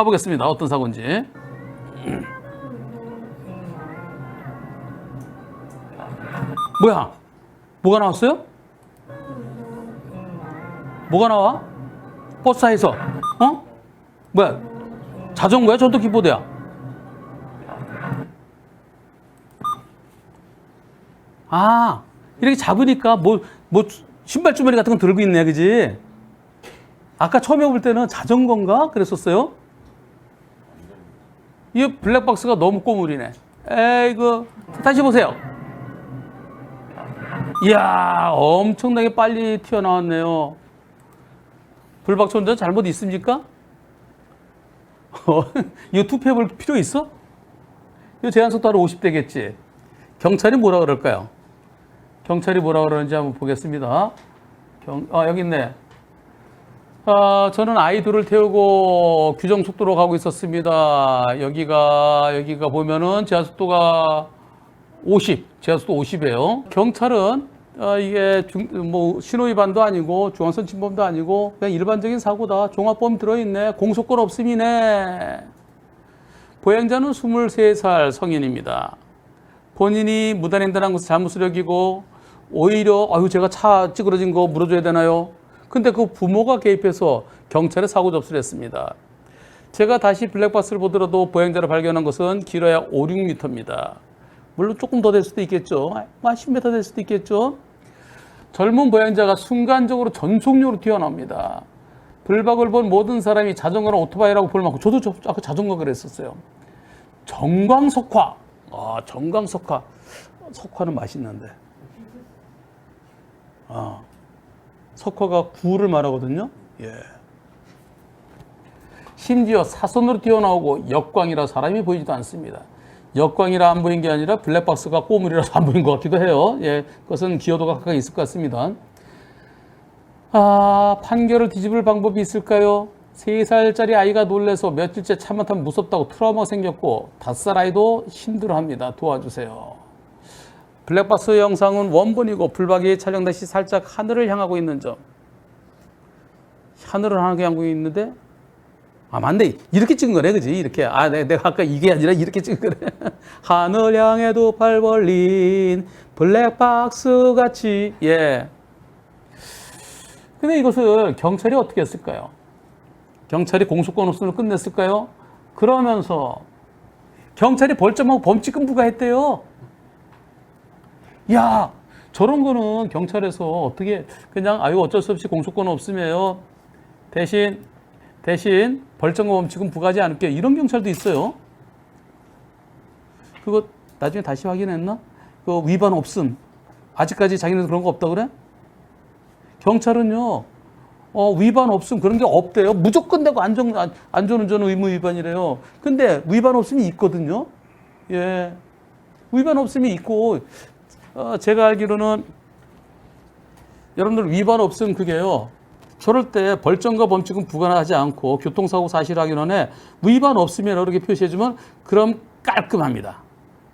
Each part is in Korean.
가보겠습니다. 어떤 사고인지. 뭐야? 뭐가 나왔어요? 뭐가 나와? 버스에서. 어? 뭐야? 자전거야? 전동 킥보드야? 아, 이렇게 잡으니까 신발 주머니 같은 건 들고 있네, 그지? 아까 처음에 볼 때는 자전거인가? 그랬었어요? 이 블랙박스가 너무 꼬물이네. 에이구, 다시 보세요. 이야, 엄청나게 빨리 튀어나왔네요. 불박차 운전 잘못 있습니까? 이거 투표해 볼 필요 있어? 이거 제한속도 하루 50대겠지. 경찰이 뭐라 그럴까요? 경찰이 뭐라 그러는지 한번 보겠습니다. 여기 있네. 저는 아이 둘을 태우고 규정속도로 가고 있었습니다. 여기가 보면은 제한속도가 50, 제한속도 50이에요. 경찰은 이게 신호위반도 아니고 중앙선 침범도 아니고 그냥 일반적인 사고다. 종합보험 들어있네. 공소권 없음이네. 보행자는 23살 성인입니다. 본인이 무단횡단한 것을 잘못을 여기고 오히려 제가 차 찌그러진 거 물어줘야 되나요? 근데 그 부모가 개입해서 경찰에 사고 접수를 했습니다. 제가 다시 블랙박스를 보더라도 보행자를 발견한 것은 길어야 5, 6m입니다. 물론 조금 더 될 수도 있겠죠. 10m 될 수도 있겠죠. 젊은 보행자가 순간적으로 전속력으로 튀어나옵니다. 불박을 본 모든 사람이 자전거나 오토바이라고 볼 만큼, 저도 아까 자전거 그랬었어요. 정광석화. 정광석화. 석화는 맛있는데. 석화가 구를 말하거든요. 예. 심지어 사선으로 튀어나오고 역광이라 사람이 보이지도 않습니다. 역광이라 안 보인 게 아니라 블랙박스가 꼬물이라서 안 보인 것 같기도 해요. 예, 그것은 기여도가 각각 있을 것 같습니다. 판결을 뒤집을 방법이 있을까요? 3살짜리 아이가 놀래서 며칠째 차만 타면 무섭다고 트라우마가 생겼고 5살 아이도 힘들어합니다. 도와주세요. 블랙박스 영상은 원본이고 불박이 촬영 당시 살짝 하늘을 향하고 있는 점. 하늘을 향하고 있는데 맞네. 이렇게 찍은 거네, 그지? 이렇게. 내가 아까 이게 아니라 이렇게 찍은 거네. 하늘 향해도 팔 벌린 블랙박스 같이. 예. 근데 이것을 경찰이 어떻게 했을까요? 경찰이 공소권 없음으로 끝냈을까요? 그러면서 경찰이 벌점하고 범칙금 부과했대요. 야, 저런 거는 경찰에서 어떻게 그냥 어쩔 수 없이 공소권 없으면요. 대신 벌점과 범칙금 부과하지 않을게요. 이런 경찰도 있어요. 그거 나중에 다시 확인했나? 그 위반 없음. 아직까지 자기네들 그런 거 없다 그래? 경찰은요. 위반 없음 그런 게 없대요. 무조건 내고 안전운전 의무 위반이래요. 근데 위반 없음이 있거든요. 예. 위반 없음이 있고 제가 알기로는 여러분들 위반 없음 그게요. 저럴 때 벌점과 범칙은 부과하지 않고 교통사고 사실 확인원에 위반 없으면 이렇게 표시해주면 그럼 깔끔합니다.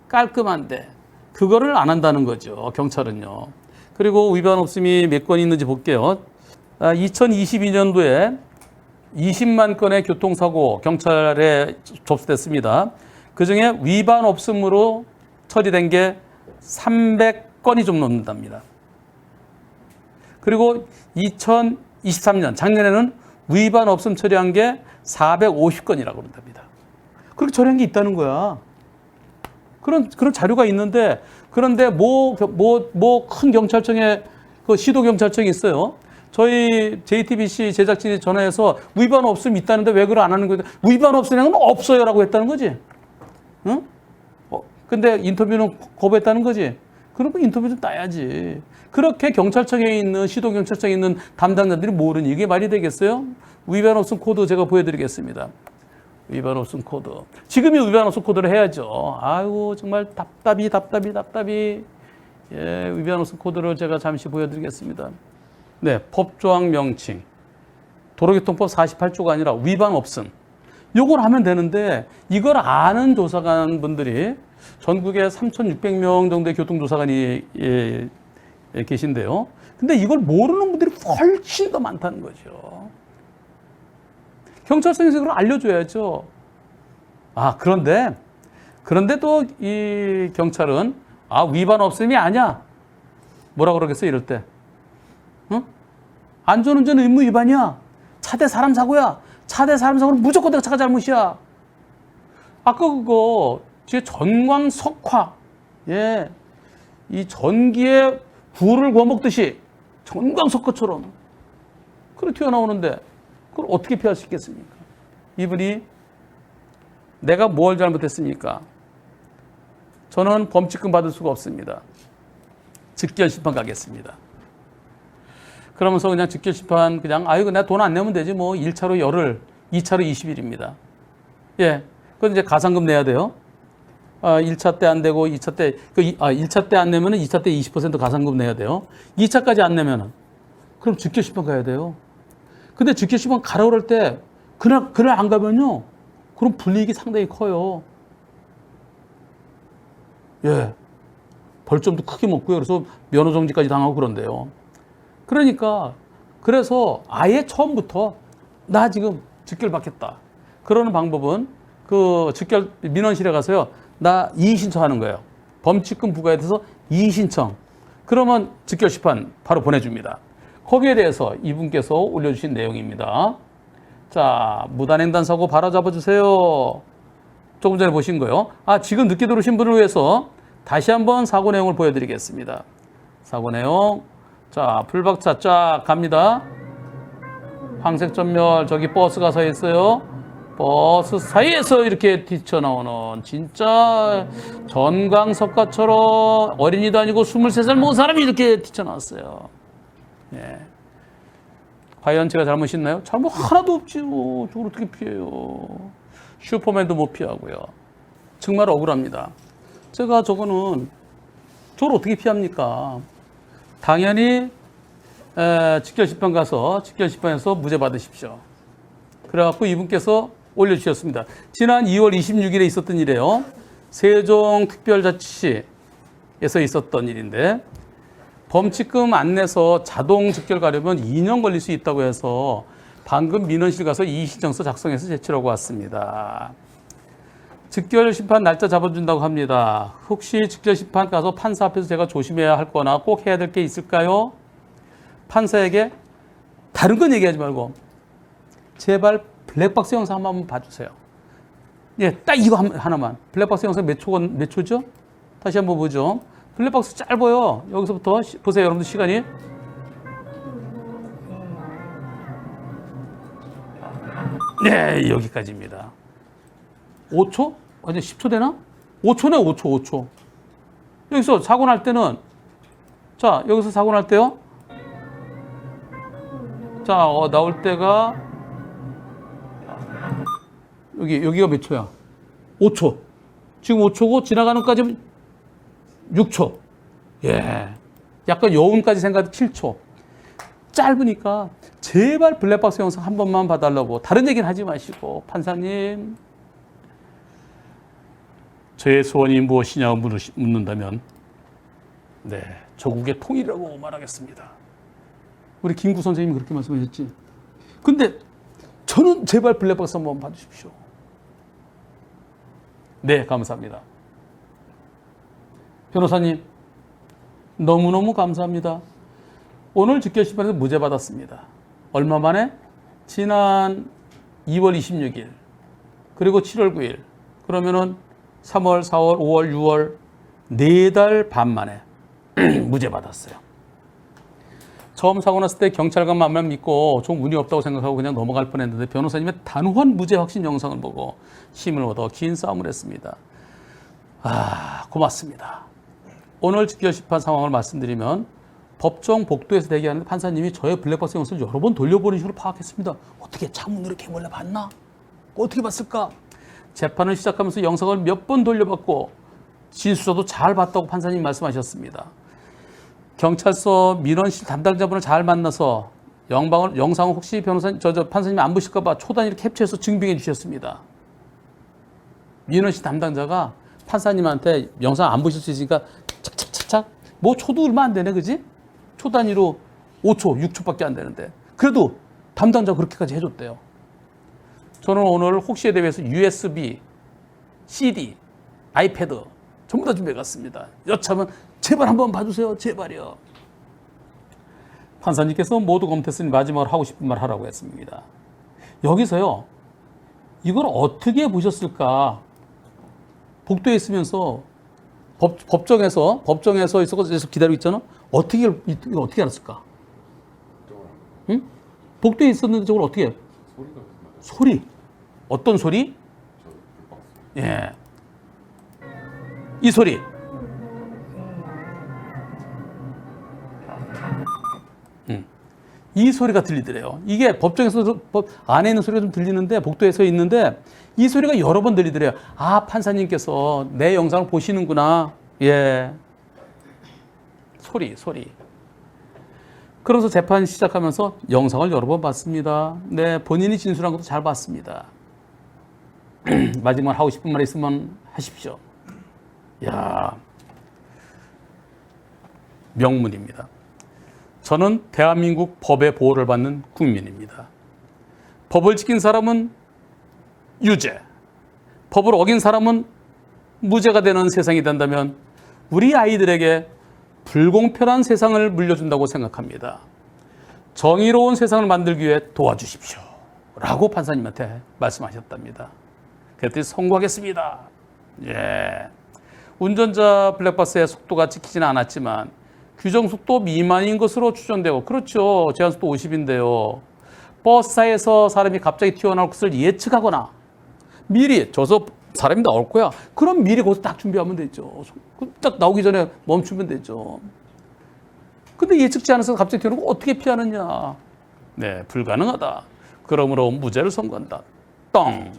깔끔한데 그거를 안 한다는 거죠. 경찰은요. 그리고 위반 없음이 몇 건 있는지 볼게요. 2022년도에 20만 건의 교통사고 경찰에 접수됐습니다. 그중에 위반 없음으로 처리된 게 300건이 좀 넘는답니다. 그리고 2023년 작년에는 위반 없음 처리한 게 450건이라고 그런답니다. 그렇게 처리한 게 있다는 거야. 그런 자료가 있는데 그런데 큰 경찰청에 그 시도 경찰청이 있어요. 저희 JTBC 제작진이 전화해서 위반 없음 있다는데 왜 그걸 안 하는 거예요? 위반 없으면 없어요라고 했다는 거지. 응? 근데 인터뷰는 거부했다는 거지. 그런 거 인터뷰 좀 따야지. 그렇게 경찰청에 있는 시도경찰청에 있는 담당자들이 모르니 이게 말이 되겠어요? 위반 없음 코드 제가 보여드리겠습니다. 위반 없음 코드. 지금이 위반 없음 코드를 해야죠. 아이고 정말 답답이. 예, 위반 없음 코드를 제가 잠시 보여드리겠습니다. 네, 법조항 명칭. 도로교통법 48조가 아니라 위반 없음. 요걸 하면 되는데 이걸 아는 조사관 분들이 전국에 3,600명 정도의 교통조사관이 계신데요. 근데 이걸 모르는 분들이 훨씬 더 많다는 거죠. 경찰서에서 그걸 알려줘야죠. 아, 그런데 또 이 경찰은 위반 없음이 아니야. 뭐라 그러겠어, 이럴 때? 응? 안전운전 의무 위반이야. 차대 사람 사고야. 차대 사람 사고는 무조건 내가 차가 잘못이야. 아까 그거 뒤에 전광석화, 예, 이 전기에 굴을 구워 먹듯이 전광석화처럼 그렇게 튀어나오는데 그걸 어떻게 피할 수 있겠습니까? 이분이 내가 뭘 잘못했습니까? 저는 범칙금 받을 수가 없습니다. 즉결심판 가겠습니다. 그러면서 그냥 즉결심판 내가 돈 안 내면 되지 뭐 1차로 열흘, 2차로 20일입니다. 예, 그건 이제 가산금 내야 돼요. 1차 때 안 되고 2차 때 1차 때 안 내면은 2차 때 20% 가산금 내야 돼요. 2차까지 안 내면은 그럼 즉결심판 가야 돼요. 근데 즉결심판 가라 그럴 때 그날 안 가면요. 그럼 불이익이 상당히 커요. 예. 벌점도 크게 먹고요. 그래서 면허 정지까지 당하고 그런데요. 그래서 아예 처음부터 나 지금 즉결 받겠다. 그러는 방법은 그 즉결 민원실에 가서요. 나 이의 신청하는 거예요. 범칙금 부과에 대해서 이의 신청. 그러면 즉결 심판 바로 보내줍니다. 거기에 대해서 이분께서 올려주신 내용입니다. 자, 무단횡단 사고 바로 잡아주세요. 조금 전에 보신 거요. 지금 늦게 들어오신 분을 위해서 다시 한번 사고 내용을 보여드리겠습니다. 사고 내용. 자, 풀박차 쫙 갑니다. 황색 전멸, 저기 버스가 서 있어요. 버스 사이에서 이렇게 뛰쳐나오는 진짜 전광석가처럼 어린이도 아니고 23살 먹은 사람이 이렇게 뛰쳐나왔어요. 예. 과연 제가 잘못 있나요? 잘못 하나도 없지요. 저걸 어떻게 피해요? 슈퍼맨도 못 피하고요. 정말 억울합니다. 제가 저걸 어떻게 피합니까? 당연히 직결심판 가서 직결심판에서 무죄 받으십시오. 그래갖고 이분께서 올려주셨습니다. 지난 2월 26일에 있었던 일이에요. 세종특별자치시에서 있었던 일인데 범칙금 안 내서 자동 즉결 가려면 2년 걸릴 수 있다고 해서 방금 민원실 가서 이의신청서 작성해서 제출하고 왔습니다. 즉결 심판 날짜 잡아준다고 합니다. 혹시 즉결 심판 가서 판사 앞에서 제가 조심해야 할 거나 꼭 해야 될 게 있을까요? 판사에게 다른 건 얘기하지 말고 제발 블랙박스 영상 한번 봐주세요. 예, 딱 이거 하나만. 블랙박스 영상 몇 초죠? 다시 한번 보죠. 블랙박스 짧아요. 여기서부터 보세요. 여러분들 시간이. 네, 여기까지입니다. 5초? 아니, 10초 되나? 5초네, 5초. 여기서 사고 날 때는, 자, 여기서 사고 날 때요. 자, 나올 때가, 여기가 몇 초야? 5초. 지금 5초고, 지나가는 까지 6초. 예. 약간 여운까지 생각해도 7초. 짧으니까, 제발 블랙박스 영상 한 번만 봐달라고. 다른 얘기는 하지 마시고, 판사님. 저의 소원이 무엇이냐고 묻는다면 네, 조국의 통일이라고 말하겠습니다. 우리 김구 선생님이 그렇게 말씀하셨지. 근데 저는 제발 블랙박스 한번 봐주십시오. 네, 감사합니다. 변호사님 너무너무 감사합니다. 오늘 즉결심판에서 무죄 받았습니다. 얼마 만에? 지난 2월 26일 그리고 7월 9일 그러면은 3월, 4월, 5월, 6월 4달 반 만에 무죄 받았어요. 처음 사고 났을 때 경찰관 말만 믿고 좀 운이 없다고 생각하고 그냥 넘어갈 뻔했는데 변호사님의 단호한 무죄 확신 영상을 보고 힘을 얻어 긴 싸움을 했습니다. 고맙습니다. 오늘 즉결심판 상황을 말씀드리면 법정 복도에서 대기하는데 판사님이 저의 블랙박스 영상을 여러 번 돌려보는 식으로 파악했습니다. 어떻게 창문으로 이렇게 몰래 봤나? 어떻게 봤을까? 재판을 시작하면서 영상을 몇 번 돌려봤고 진술서도 잘 봤다고 판사님이 말씀하셨습니다. 경찰서 민원실 담당자분을 잘 만나서 영상을 혹시 판사님이 안 보실까 봐 초단위로 캡처해서 증빙해 주셨습니다. 민원실 담당자가 판사님한테 영상 안 보실 수 있으니까 착착착착 뭐 초도 얼마 안 되네, 그지? 초단위로 5초, 6초밖에 안 되는데 그래도 담당자가 그렇게까지 해줬대요. 저는 오늘 혹시에 대해서 USB, CD, 아이패드 전부 다 준비해 갔습니다. 여차하면 제발 한번 봐주세요. 제발요. 판사님께서 모두 검토했으니 마지막으로 하고 싶은 말 하라고 했습니다. 여기서요, 이걸 어떻게 보셨을까? 복도에 있으면서 법정에서 있어서 기다리고 있잖아. 이거 어떻게 알았을까? 응? 복도에 있었는데 저걸 어떻게 해? 소리. 어떤 소리? 예. 이 소리. 이 소리가 들리더래요. 이게 법정에서 법 안에 있는 소리가 좀 들리는데 복도에서 있는데 이 소리가 여러 번 들리더래요. 아, 판사님께서 내 영상을 보시는구나. 예. 소리. 그러면서 재판 시작하면서 영상을 여러 번 봤습니다. 네, 본인이 진술한 것도 잘 봤습니다. 마지막 하고 싶은 말 있으면 하십시오. 야, 명문입니다. 저는 대한민국 법의 보호를 받는 국민입니다. 법을 지킨 사람은 유죄, 법을 어긴 사람은 무죄가 되는 세상이 된다면 우리 아이들에게 불공평한 세상을 물려준다고 생각합니다. 정의로운 세상을 만들기 위해 도와주십시오. 라고 판사님한테 말씀하셨답니다. 그랬더니 선고하겠습니다. 예. 운전자 블랙박스의 속도가 찍히지는 않았지만 규정속도 미만인 것으로 추정되고, 그렇죠. 제한속도 50인데요. 버스사에서 사람이 갑자기 튀어나올 것을 예측하거나 미리 저서 사람이 나올 거야. 그럼 미리 거기서 딱 준비하면 되죠. 딱 나오기 전에 멈추면 되죠. 근데 예측지 않아서 갑자기 튀어나오고 어떻게 피하느냐. 네, 불가능하다. 그러므로 무죄를 선고한다. 똥.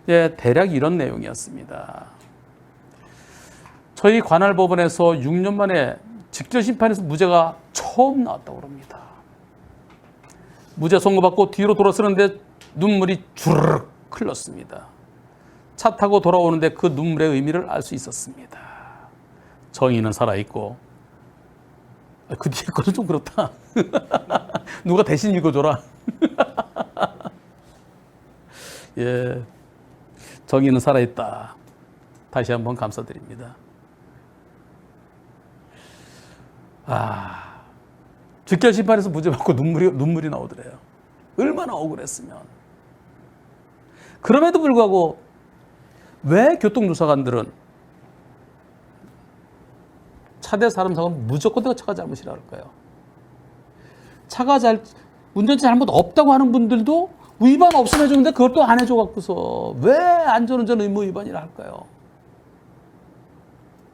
예, 대략 이런 내용이었습니다. 저희 관할법원에서 6년 만에 직전심판에서 무죄가 처음 나왔다고 합니다. 무죄 선고받고 뒤로 돌아서는데 눈물이 주르륵 흘렀습니다. 차 타고 돌아오는데 그 눈물의 의미를 알 수 있었습니다. 정의는 살아있고, 그 뒤에 거는 좀 그렇다. 누가 대신 읽어줘라. 예, 정의는 살아있다. 다시 한번 감사드립니다. 직결심판에서 무죄 받고 눈물이 나오더래요. 얼마나 억울했으면. 그럼에도 불구하고 왜 교통조사관들은 차대 사람 사고는 무조건 내가 차가 잘못이라 할까요? 운전자 잘못 없다고 하는 분들도 위반 없으면 해주는데 그걸 또 안 해줘갖고서 왜 안전운전 의무 위반이라 할까요?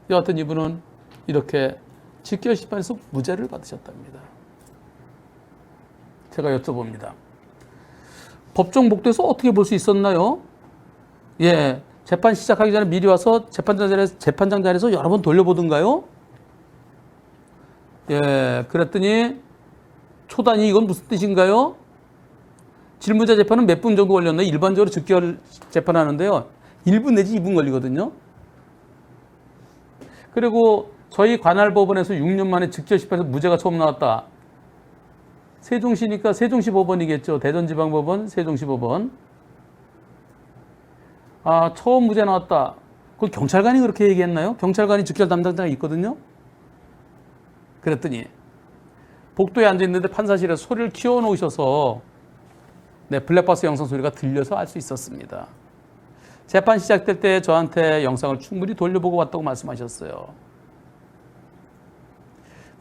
여하튼 이분은 이렇게 직결심판에서 무죄를 받으셨답니다. 제가 여쭤봅니다. 법정 복도에서 어떻게 볼 수 있었나요? 예, 재판 시작하기 전에 미리 와서 재판장 자리에서 여러 번 돌려보던가요? 예, 그랬더니 초단위 이건 무슨 뜻인가요? 질문자 재판은 몇 분 정도 걸렸나요? 일반적으로 즉결 재판하는데요. 1분 내지 2분 걸리거든요. 그리고 저희 관할법원에서 6년 만에 직결심판에서 무죄가 처음 나왔다. 세종시니까 세종시 법원이겠죠. 대전지방법원, 세종시법원. 처음 무죄 나왔다. 그건 경찰관이 그렇게 얘기했나요? 경찰관이 직결 담당자가 있거든요. 그랬더니 복도에 앉아있는데 판사실에서 소리를 키워놓으셔서 블랙박스 영상 소리가 들려서 알 수 있었습니다. 재판 시작될 때 저한테 영상을 충분히 돌려보고 왔다고 말씀하셨어요.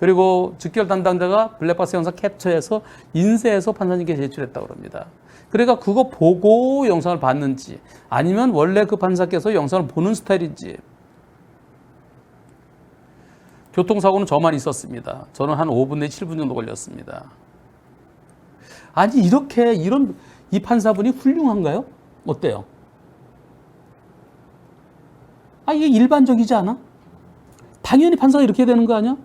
그리고 직결 담당자가 블랙박스 영상 캡처해서 인쇄해서 판사님께 제출했다고 합니다. 그러니까 그거 보고 영상을 봤는지 아니면 원래 그 판사께서 영상을 보는 스타일인지. 교통사고는 저만 있었습니다. 저는 한 5분 내지 7분 정도 걸렸습니다. 아니 이 판사분이 훌륭한가요? 어때요? 이게 일반적이지 않아? 당연히 판사가 이렇게 되는 거 아니야?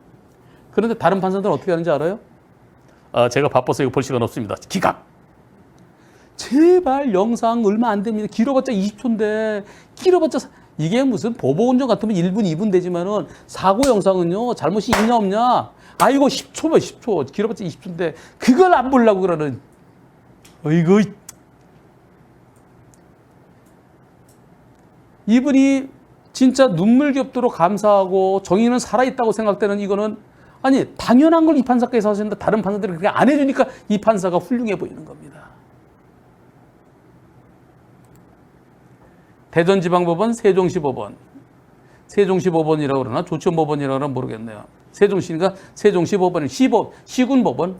그런데 다른 판사들은 어떻게 하는지 알아요? 제가 바빠서 이거 볼 시간 없습니다. 기각! 제발 영상 얼마 안 됩니다. 길어봤자 20초인데 길어봤자 이게 무슨 보복운전 같으면 1분, 2분 되지만은 사고 영상은요 잘못이 있냐 없냐? 이거 10초면 10초 길어봤자 20초인데 그걸 안 보려고 그러는 어이구. 이분이 진짜 눈물겹도록 감사하고 정의는 살아있다고 생각되는 이거는 아니 당연한 걸 이 판사께서 하셨는데 다른 판사들이 그렇게 안 해주니까 이 판사가 훌륭해 보이는 겁니다. 대전지방법원, 세종시법원, 세종시법원이라고 그러나 조천법원이라고 그러나 모르겠네요. 세종시니까 세종시법원이 시군법원.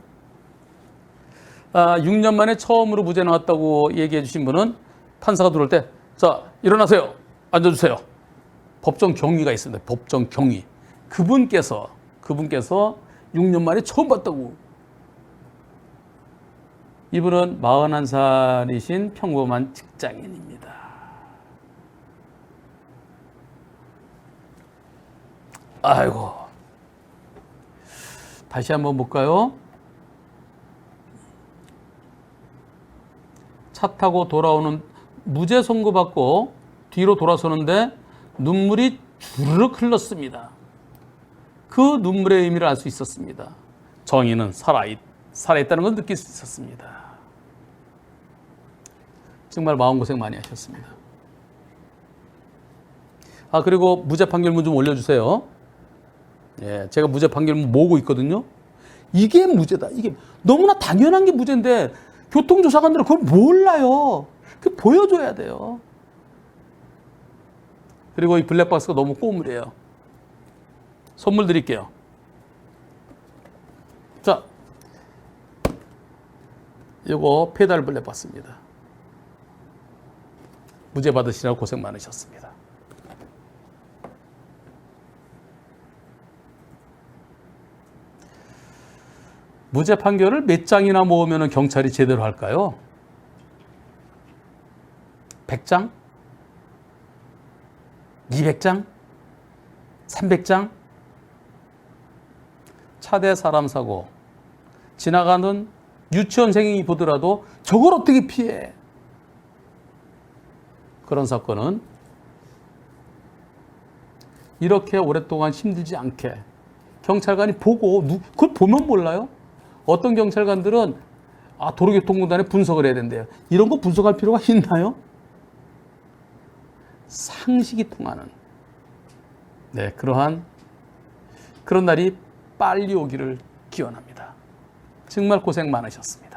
6년 만에 처음으로 무죄 나왔다고 얘기해 주신 분은 판사가 들어올 때 자 일어나세요. 앉아주세요. 법정 경위가 있습니다. 법정 경위. 그분께서 6년 만에 처음 봤다고. 이분은 41살이신 평범한 직장인입니다. 아이고. 다시 한번 볼까요? 차 타고 돌아오는 무죄 선고받고 뒤로 돌아서는데 눈물이 주르륵 흘렀습니다. 그 눈물의 의미를 알 수 있었습니다. 정의는 살아있다는 걸 느낄 수 있었습니다. 정말 마음고생 많이 하셨습니다. 그리고 무죄 판결문 좀 올려주세요. 예, 제가 무죄 판결문 모으고 있거든요. 이게 무죄다. 이게 너무나 당연한 게 무죄인데 교통조사관들은 그걸 몰라요. 그 보여줘야 돼요. 그리고 이 블랙박스가 너무 꼬물해요. 선물 드릴게요. 자, 이거 페달 블랙박스입니다. 무죄 받으시라고 고생 많으셨습니다. 무죄 판결을 몇 장이나 모으면 경찰이 제대로 할까요? 100장? 200장? 300장? 차대 사람 사고 지나가는 유치원생이 보더라도 저걸 어떻게 피해? 그런 사건은 이렇게 오랫동안 힘들지 않게 경찰관이 보고 그걸 보면 몰라요? 어떤 경찰관들은 도로교통공단에 분석을 해야 된대요. 이런 거 분석할 필요가 있나요? 상식이 통하는 그런 날이 빨리 오기를 기원합니다. 정말 고생 많으셨습니다.